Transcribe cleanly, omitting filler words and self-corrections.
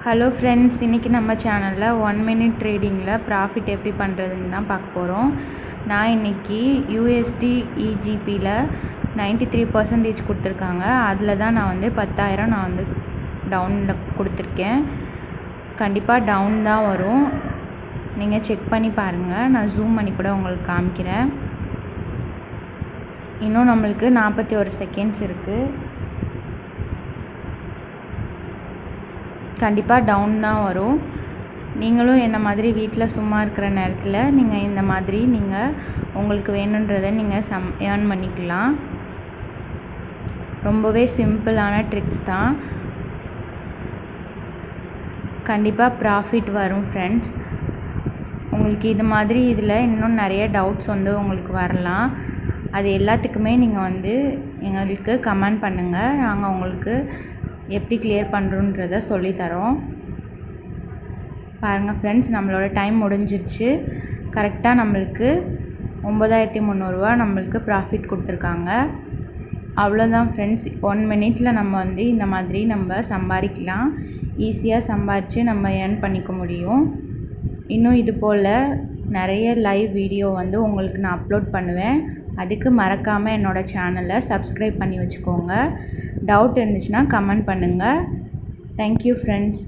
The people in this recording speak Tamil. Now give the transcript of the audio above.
ஹலோ ஃப்ரெண்ட்ஸ், இன்றைக்கி நம்ம சேனலில் 1 மினிட் ட்ரேடிங்கில் ப்ராஃபிட் எப்படி பண்ணுறதுன்னு தான் பார்க்க போகிறோம். நான் இன்றைக்கி USD EGPயில் 93% கொடுத்துருக்காங்க. அதில் தான் நான் வந்து 10,000 நான் வந்து டவுனில் கொடுத்துருக்கேன். கண்டிப்பாக டவுன் தான் வரும், நீங்கள் செக் பண்ணி பாருங்கள். நான் ஜூம் பண்ணி கூட உங்களுக்கு காமிக்கிறேன். இன்னும் நம்மளுக்கு 41 செகண்ட்ஸ் இருக்குது. கண்டிப்பாக டவுன் தான் வரும். நீங்களும் என்ன மாதிரி வீட்டில் சும்மா இருக்கிற நேரத்தில் நீங்கள் இந்த மாதிரி நீங்கள் உங்களுக்கு வேணுன்றதை நீங்கள் ஏர்ன் பண்ணிக்கலாம். ரொம்பவே சிம்பிளான ட்ரிக்ஸ் தான். கண்டிப்பாக ப்ராஃபிட் வரும் ஃப்ரெண்ட்ஸ். உங்களுக்கு இது மாதிரி இதில் இன்னும் நிறைய டவுட்ஸ் வந்து உங்களுக்கு வரலாம். அது எல்லாத்துக்குமே நீங்கள் வந்து எங்களுக்கு கமெண்ட் பண்ணுங்கள். நாங்கள் உங்களுக்கு எப்படி கிளியர் பண்ணுறோன்றதை சொல்லித்தரோம். பாருங்கள் ஃப்ரெண்ட்ஸ், நம்மளோட டைம் முடிஞ்சிருச்சு. கரெக்டாக நம்மளுக்கு 9,300 நம்மளுக்கு ப்ராஃபிட் கொடுத்துருக்காங்க. அவ்வளோதான் ஃப்ரெண்ட்ஸ். 1 மினிட்டில் நம்ம வந்து இந்த மாதிரி நம்ம சம்பாதிக்கலாம். ஈஸியாக சம்பாதிச்சு நம்ம ஏர்ன் பண்ணிக்க முடியும். இன்னும் இது போல் நிறைய லைவ் வீடியோ வந்து உங்களுக்கு நான் அப்லோட் பண்ணுவேன். அதுக்கு மறக்காமல் என்னோடய சேனலை சப்ஸ்கிரைப் பண்ணி வச்சுக்கோங்க. டவுட் இருந்துச்சுன்னா கமெண்ட் பண்ணுங்கள். Thank you friends.